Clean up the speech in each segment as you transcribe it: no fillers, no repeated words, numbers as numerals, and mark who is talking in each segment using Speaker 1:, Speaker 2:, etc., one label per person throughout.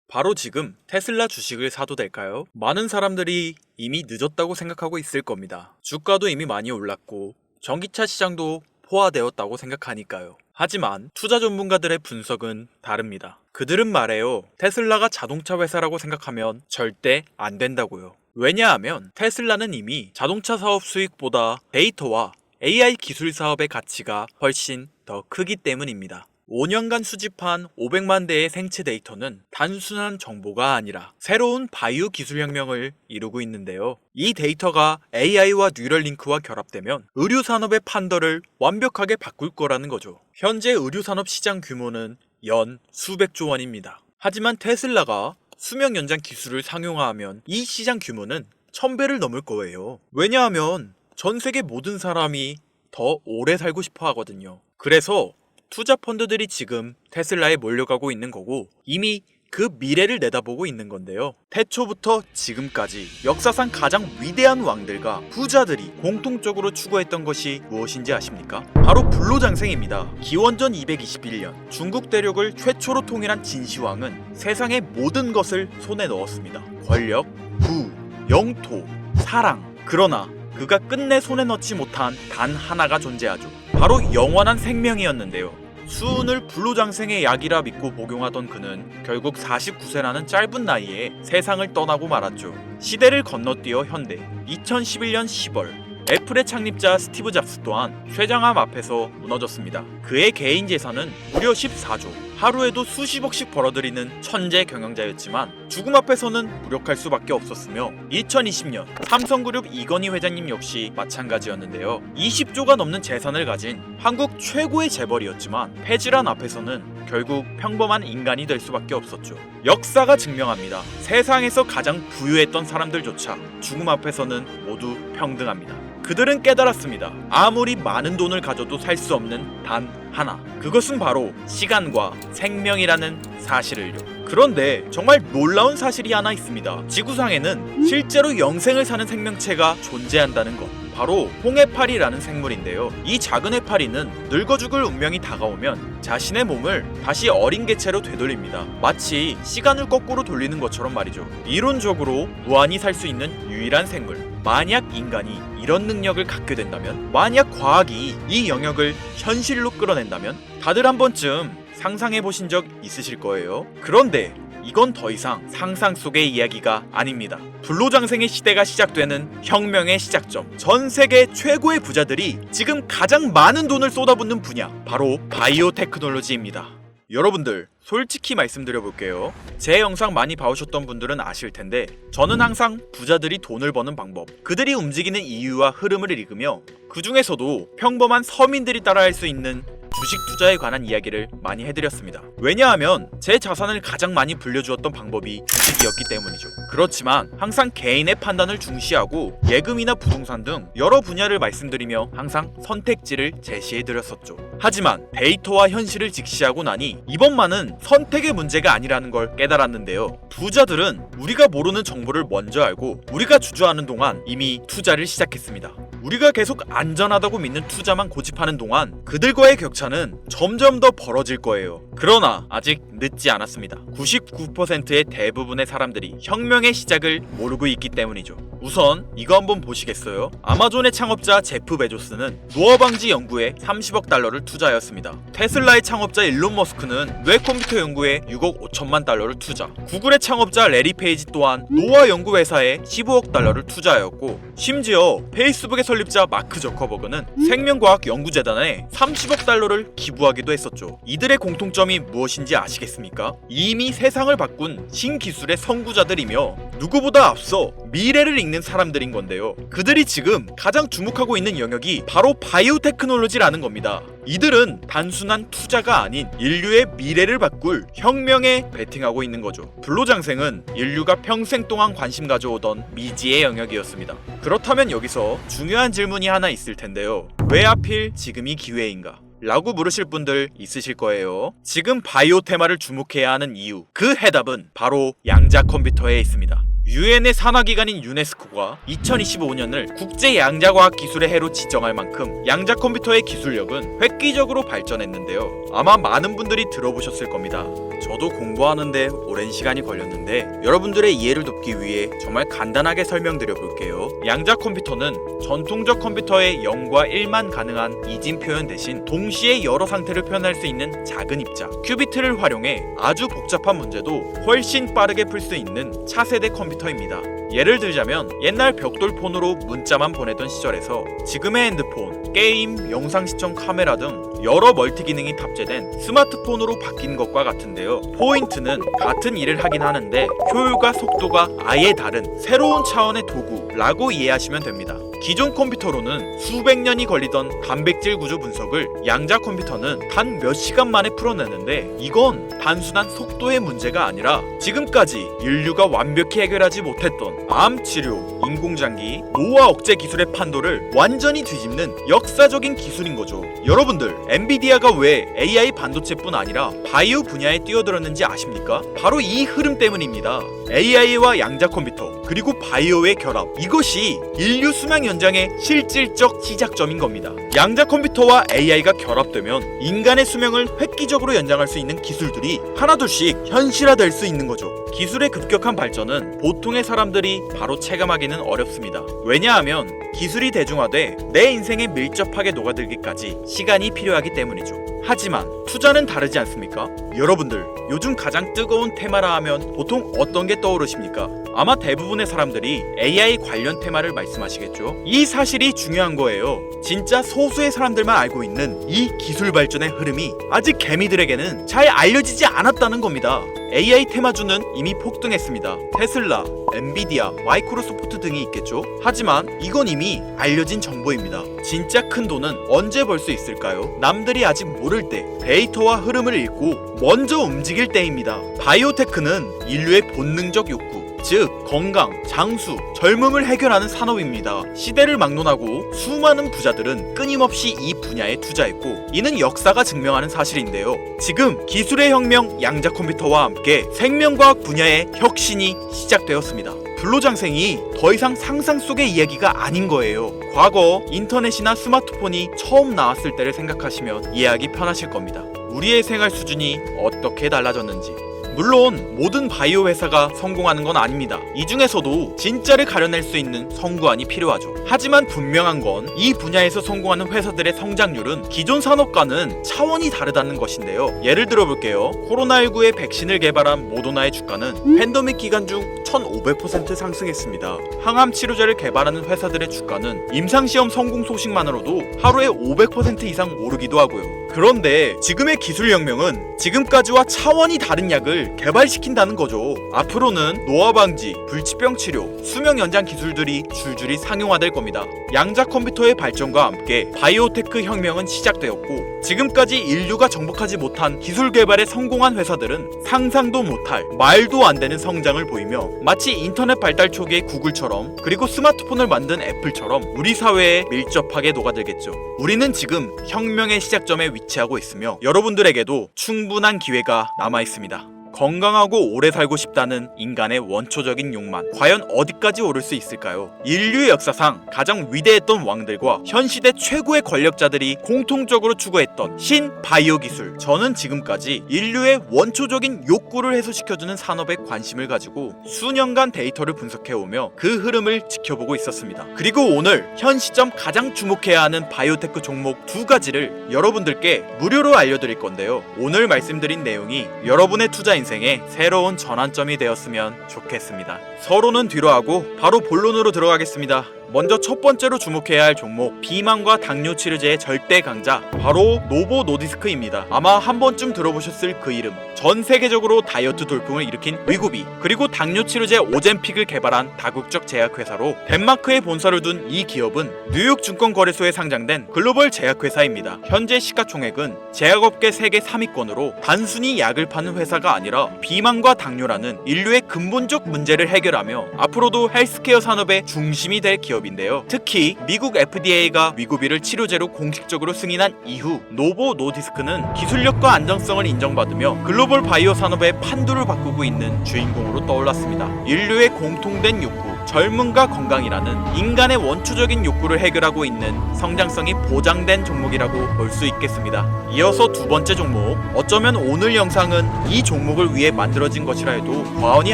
Speaker 1: 바로 지금 테슬라 주식을 사도 될까요? 많은 사람들이 이미 늦었다고 생각하고 있을 겁니다. 주가도 이미 많이 올랐고 전기차 시장도 포화되었다고 생각하니까요. 하지만 투자 전문가들의 분석은 다릅니다. 그들은 말해요. 테슬라가 자동차 회사라고 생각하면 절대 안 된다고요. 왜냐하면 테슬라는 이미 자동차 사업 수익보다 데이터와 AI 기술 사업의 가치가 훨씬 더 크기 때문입니다. 5년간 수집한 500만 대의 생체 데이터는 단순한 정보가 아니라 새로운 바이오 기술혁명을 이루고 있는데요. 이 데이터가 AI와 뉴럴링크와 결합되면 의료산업의 판도를 완벽하게 바꿀 거라는 거죠. 현재 의료산업 시장 규모는 연 수백조 원입니다. 하지만 테슬라가 수명 연장 기술을 상용화하면 이 시장 규모는 1000배를 넘을 거예요. 왜냐하면 전 세계 모든 사람이 더 오래 살고 싶어 하거든요. 그래서 투자 펀드들이 지금 테슬라에 몰려가고 있는 거고 이미 그 미래를 내다보고 있는 건데요. 태초부터 지금까지 역사상 가장 위대한 왕들과 부자들이 공통적으로 추구했던 것이 무엇인지 아십니까? 바로 불로장생입니다. 기원전 221년 중국 대륙을 최초로 통일한 진시황은 세상의 모든 것을 손에 넣었습니다. 권력, 부, 영토, 사랑. 그러나 그가 끝내 손에 넣지 못한 단 하나가 존재하죠. 바로 영원한 생명이었는데요. 수운을 불로장생의 약이라 믿고 복용하던 그는 결국 49세라는 짧은 나이에 세상을 떠나고 말았죠. 시대를 건너뛰어 현대 2011년 10월 애플의 창립자 스티브 잡스 또한 쇠장암 앞에서 무너졌습니다. 그의 개인 재산은 무려 14조, 하루에도 수십억씩 벌어들이는 천재 경영자였지만 죽음 앞에서는 무력할 수밖에 없었으며 2020년 삼성그룹 이건희 회장님 역시 마찬가지였는데요. 20조가 넘는 재산을 가진 한국 최고의 재벌이었지만 폐질환 앞에서는 결국 평범한 인간이 될 수밖에 없었죠. 역사가 증명합니다. 세상에서 가장 부유했던 사람들조차 죽음 앞에서는 모두 평등합니다. 그들은 깨달았습니다. 아무리 많은 돈을 가져도 살 수 없는 단 하나. 그것은 바로 시간과 생명이라는 사실을요. 그런데 정말 놀라운 사실이 하나 있습니다. 지구상에는 실제로 영생을 사는 생명체가 존재한다는 것. 바로 홍해파리라는 생물인데요. 이 작은 해파리는 늙어 죽을 운명이 다가오면 자신의 몸을 다시 어린 개체로 되돌립니다. 마치 시간을 거꾸로 돌리는 것처럼 말이죠. 이론적으로 무한히 살 수 있는 유일한 생물. 만약 인간이 이런 능력을 갖게 된다면, 만약 과학이 이 영역을 현실로 끌어낸다면 다들 한 번쯤 상상해 보신 적 있으실 거예요. 그런데 이건 더 이상 상상 속의 이야기가 아닙니다. 불로장생의 시대가 시작되는 혁명의 시작점. 전 세계 최고의 부자들이 지금 가장 많은 돈을 쏟아붓는 분야, 바로 바이오 테크놀로지입니다. 여러분들 솔직히 말씀드려 볼게요. 제 영상 많이 봐오셨던 분들은 아실 텐데 저는 항상 부자들이 돈을 버는 방법, 그들이 움직이는 이유와 흐름을 읽으며 그 중에서도 평범한 서민들이 따라할 수 있는 주식 투자에 관한 이야기를 많이 해드렸습니다. 왜냐하면 제 자산을 가장 많이 불려주었던 방법이 주식이었기 때문이죠. 그렇지만 항상 개인의 판단을 중시하고 예금이나 부동산 등 여러 분야를 말씀드리며 항상 선택지를 제시해드렸었죠. 하지만 데이터와 현실을 직시하고 나니 이번만은 선택의 문제가 아니라는 걸 깨달았는데요. 부자들은 우리가 모르는 정보를 먼저 알고 우리가 주저하는 동안 이미 투자를 시작했습니다. 우리가 계속 안전하다고 믿는 투자만 고집하는 동안 그들과의 격차는 점점 더 벌어질 거예요. 그러나 아직 늦지 않았습니다. 99%의 대부분의 사람들이 혁명의 시작을 모르고 있기 때문이죠. 우선 이거 한번 보시겠어요? 아마존의 창업자 제프 베조스는 노화 방지 연구에 30억 달러를 투자하였습니다. 테슬라의 창업자 일론 머스크는 뇌 컴퓨터 연구에 6억 5천만 달러를 투자. 구글의 창업자 레리 페이지 또한 노화 연구 회사에 15억 달러를 투자하였고, 심지어 페이스북의 설립자 마크 저커버그는 생명과학 연구재단에 30억 달러를 기부하기도 했었죠. 이들의 공통점이 무엇인지 아시겠습니까? 이미 세상을 바꾼 신기술의 선구자들이며 누구보다 앞서 미래를 읽는 사람들인 건데요. 그들이 지금 가장 주목하고 있는 영역이 바로 바이오 테크놀로지라는 겁니다. 이들은 단순한 투자가 아닌 인류의 미래를 바꿀 혁명에 베팅하고 있는 거죠. 불로장생은 인류가 평생 동안 관심 가져오던 미지의 영역이었습니다. 그렇다면 여기서 중요한 질문이 하나 있을 텐데요. 왜 하필 지금이 기회인가? 라고 물으실 분들 있으실 거예요. 지금 바이오 테마를 주목해야 하는 이유, 그 해답은 바로 양자 컴퓨터에 있습니다. 유엔의 산하기관인 유네스코가 2025년을 국제 양자과학 기술의 해로 지정할 만큼 양자 컴퓨터의 기술력은 획기적으로 발전했는데요. 아마 많은 분들이 들어보셨을 겁니다. 저도 공부하는데 오랜 시간이 걸렸는데 여러분들의 이해를 돕기 위해 정말 간단하게 설명드려 볼게요. 양자 컴퓨터는 전통적 컴퓨터의 0과 1만 가능한 이진 표현 대신 동시에 여러 상태를 표현할 수 있는 작은 입자 큐비트를 활용해 아주 복잡한 문제도 훨씬 빠르게 풀 수 있는 차세대 컴퓨터입니다. 예를 들자면 옛날 벽돌폰으로 문자만 보내던 시절에서 지금의 핸드폰, 게임, 영상 시청 카메라 등 여러 멀티 기능이 탑재된 스마트폰으로 바뀐 것과 같은데요. 포인트는 같은 일을 하긴 하는데 효율과 속도가 아예 다른 새로운 차원의 도구라고 이해하시면 됩니다. 기존 컴퓨터로는 수백 년이 걸리던 단백질 구조 분석을 양자 컴퓨터는 단 몇 시간 만에 풀어내는데 이건 단순한 속도의 문제가 아니라 지금까지 인류가 완벽히 해결하지 못했던 암 치료, 인공장기, 노화 억제 기술의 판도를 완전히 뒤집는 역사적인 기술인 거죠. 여러분들, 엔비디아가 왜 AI 반도체뿐 아니라 바이오 분야에 뛰어들었는지 아십니까? 바로 이 흐름 때문입니다. AI와 양자 컴퓨터 그리고 바이오의 결합, 이것이 인류 수명 연장의 실질적 시작점인 겁니다. 양자 컴퓨터와 AI가 결합되면 인간의 수명을 획기적으로 연장할 수 있는 기술들이 하나둘씩 현실화될 수 있는 거죠. 기술의 급격한 발전은 보통의 사람들이 바로 체감하기는 어렵습니다. 왜냐하면 기술이 대중화돼 내 인생에 밀접하게 녹아들기까지 시간이 필요하기 때문이죠. 하지만 투자는 다르지 않습니까? 여러분들, 요즘 가장 뜨거운 테마라 하면 보통 어떤 게 떠오르십니까? 아마 대부분의 사람들이 AI 관련 테마를 말씀하시겠죠? 이 사실이 중요한 거예요. 진짜 소수의 사람들만 알고 있는 이 기술 발전의 흐름이 아직 개미들에게는 잘 알려지지 않았다는 겁니다. AI 테마주는 이미 폭등했습니다. 테슬라, 엔비디아, 마이크로소프트 등이 있겠죠? 하지만 이건 이미 알려진 정보입니다. 진짜 큰 돈은 언제 벌 수 있을까요? 남들이 아직 모를 때 데이터와 흐름을 읽고 먼저 움직일 때입니다. 바이오테크는 인류의 본능적 욕구, 즉 건강, 장수, 젊음을 해결하는 산업입니다. 시대를 막론하고 수많은 부자들은 끊임없이 이 분야에 투자했고 이는 역사가 증명하는 사실인데요. 지금 기술의 혁명 양자 컴퓨터와 함께 생명과학 분야의 혁신이 시작되었습니다. 불로장생이 더 이상 상상 속의 이야기가 아닌 거예요. 과거 인터넷이나 스마트폰이 처음 나왔을 때를 생각하시면 이해하기 편하실 겁니다. 우리의 생활 수준이 어떻게 달라졌는지. 물론 모든 바이오 회사가 성공하는 건 아닙니다. 이 중에서도 진짜를 가려낼 수 있는 선구안이 필요하죠. 하지만 분명한 건 이 분야에서 성공하는 회사들의 성장률은 기존 산업과는 차원이 다르다는 것인데요. 예를 들어 볼게요. 코로나19의 백신을 개발한 모더나의 주가는 팬데믹 기간 중 1500% 상승했습니다. 항암 치료제를 개발하는 회사들의 주가는 임상시험 성공 소식만으로도 하루에 500% 이상 오르기도 하고요. 그런데 지금의 기술 혁명은 지금까지와 차원이 다른 약을 개발시킨다는 거죠. 앞으로는 노화 방지, 불치병 치료, 수명 연장 기술들이 줄줄이 상용화될 겁니다. 양자 컴퓨터의 발전과 함께 바이오테크 혁명은 시작되었고 지금까지 인류가 정복하지 못한 기술 개발에 성공한 회사들은 상상도 못할 말도 안 되는 성장을 보이며 마치 인터넷 발달 초기의 구글처럼 그리고 스마트폰을 만든 애플처럼 우리 사회에 밀접하게 녹아들겠죠. 우리는 지금 혁명의 시작점에 위치하고 있으며 여러분들에게도 충분한 기회가 남아 있습니다. 건강하고 오래 살고 싶다는 인간의 원초적인 욕망, 과연 어디까지 오를 수 있을까요? 인류의 역사상 가장 위대했던 왕들과 현 시대 최고의 권력자들이 공통적으로 추구했던 신바이오 기술. 저는 지금까지 인류의 원초적인 욕구를 해소시켜주는 산업에 관심을 가지고 수년간 데이터를 분석해오며 그 흐름을 지켜보고 있었습니다. 그리고 오늘 현 시점 가장 주목해야 하는 바이오테크 종목 두 가지를 여러분들께 무료로 알려드릴 건데요. 오늘 말씀드린 내용이 여러분의 투자 인생의 새로운 전환점이 되었으면 좋겠습니다. 서로는 뒤로 하고 바로 본론으로 들어가겠습니다. 먼저 첫 번째로 주목해야 할 종목, 비만과 당뇨 치료제의 절대 강자, 바로 노보 노디스크입니다. 아마 한 번쯤 들어보셨을 그 이름. 전 세계적으로 다이어트 돌풍을 일으킨 위고비, 그리고 당뇨 치료제 오젬픽을 개발한 다국적 제약회사로 덴마크에 본사를 둔 이 기업은 뉴욕 증권거래소에 상장된 글로벌 제약회사입니다. 현재 시가총액은 제약업계 세계 3위권으로 단순히 약을 파는 회사가 아니라 비만과 당뇨라는 인류의 근본적 문제를 해결하며 앞으로도 헬스케어 산업의 중심이 될 기업 기업인데요. 특히 미국 FDA가 위고비를 치료제로 공식적으로 승인한 이후 노보 노디스크는 기술력과 안정성을 인정받으며 글로벌 바이오 산업의 판도를 바꾸고 있는 주인공으로 떠올랐습니다. 인류의 공통된 욕구, 젊음과 건강이라는 인간의 원초적인 욕구를 해결하고 있는 성장성이 보장된 종목이라고 볼 수 있겠습니다. 이어서 두 번째 종목, 어쩌면 오늘 영상은 이 종목을 위해 만들어진 것이라 해도 과언이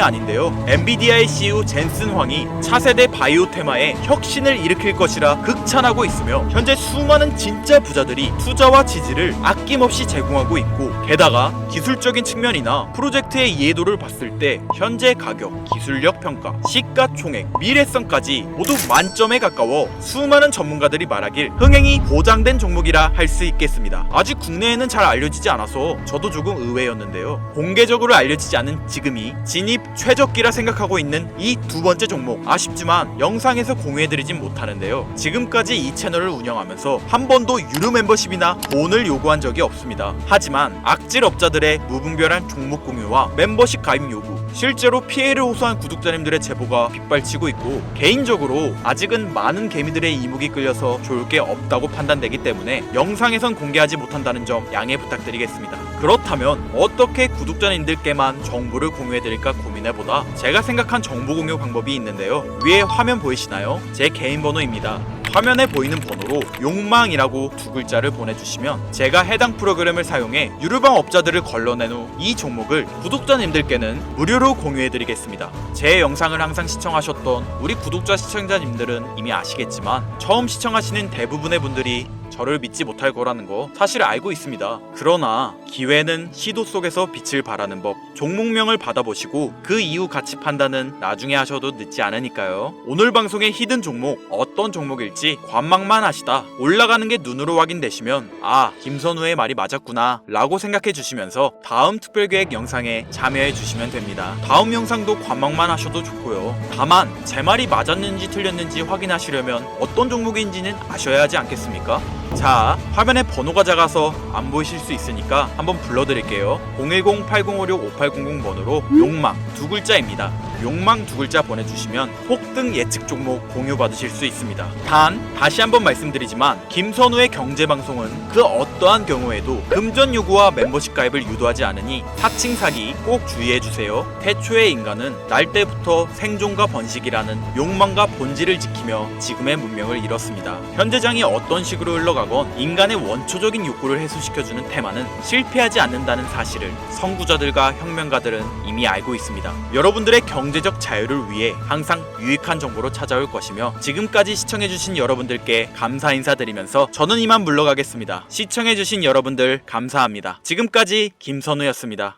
Speaker 1: 아닌데요. 엔비디아의 CEO 젠슨 황이 차세대 바이오 테마에 혁신을 일으킬 것이라 극찬하고 있으며 현재 수많은 진짜 부자들이 투자와 지지를 아낌없이 제공하고 있고, 게다가 기술적인 측면이나 프로젝트의 이해도를 봤을 때 현재 가격, 기술력 평가, 시가총액, 미래성까지 모두 만점에 가까워 수많은 전문가들이 말하길 흥행이 보장된 종목이라 할 수 있겠습니다. 아직 국내에는 잘 알려지지 않아서 저도 조금 의외였는데요. 공개적으로 알려지지 않은 지금이 진입 최적기라 생각하고 있는 이 두 번째 종목, 아쉽지만 영상에서 공유해드리진 못하는데요. 지금까지 이 채널을 운영하면서 한 번도 유료 멤버십이나 돈을 요구한 적이 없습니다. 하지만 악질 업자들의 무분별한 종목 공유와 멤버십 가입 요구, 실제로 피해를 호소한 구독자님들의 제보가 빗발치고 있고, 개인적으로 아직은 많은 개미들의 이목이 끌려서 좋을 게 없다고 판단되기 때문에 영상에선 공개하지 못한다는 점 양해 부탁드리겠습니다. 그렇다면 어떻게 구독자님들께만 정보를 공유해드릴까 고민해보다 제가 생각한 정보 공유 방법이 있는데요. 위에 화면 보이시나요? 제 개인 번호입니다. 화면에 보이는 번호로 욕망이라고 두 글자를 보내주시면 제가 해당 프로그램을 사용해 유료방 업자들을 걸러낸 후 이 종목을 구독자님들께는 무료로 공유해드리겠습니다. 제 영상을 항상 시청하셨던 우리 구독자 시청자님들은 이미 아시겠지만 처음 시청하시는 대부분의 분들이 저를 믿지 못할 거라는 거 사실 알고 있습니다. 그러나 기회는 시도 속에서 빛을 발하는 법, 종목명을 받아보시고 그 이후 가치 판단은 나중에 하셔도 늦지 않으니까요. 오늘 방송의 히든 종목, 어떤 종목일지 관망만 하시다 올라가는 게 눈으로 확인되시면 아, 김선우의 말이 맞았구나 라고 생각해 주시면서 다음 특별계획 영상에 참여해 주시면 됩니다. 다음 영상도 관망만 하셔도 좋고요. 다만 제 말이 맞았는지 틀렸는지 확인하시려면 어떤 종목인지는 아셔야 하지 않겠습니까? 자, 화면에 번호가 작아서 안 보이실 수 있으니까 한번 불러드릴게요. 010-8056-5800 번호로 욕망 두 글자입니다. 욕망 두 글자 보내주시면 폭등 예측 종목 공유 받으실 수 있습니다. 단 다시 한번 말씀드리지만 김선우의 경제방송은 그 어떠한 경우에도 금전 요구와 멤버십 가입을 유도하지 않으니 사칭 사기 꼭 주의해주세요. 태초의 인간은 날 때부터 생존과 번식이라는 욕망과 본질을 지키며 지금의 문명을 이뤘습니다. 현재장이 어떤 식으로 흘러가건 인간의 원초적인 욕구를 해소시켜주는 테마는 실패하지 않는다는 사실을 선구자들과 혁명가들은 이미 알고 있습니다. 여러분들의 경제적 자유를 위해 항상 유익한 정보로 찾아올 것이며, 지금까지 시청해주신 여러분들께 감사 인사드리면서 저는 이만 물러가겠습니다. 시청해주신 여러분들 감사합니다. 지금까지 김선우였습니다.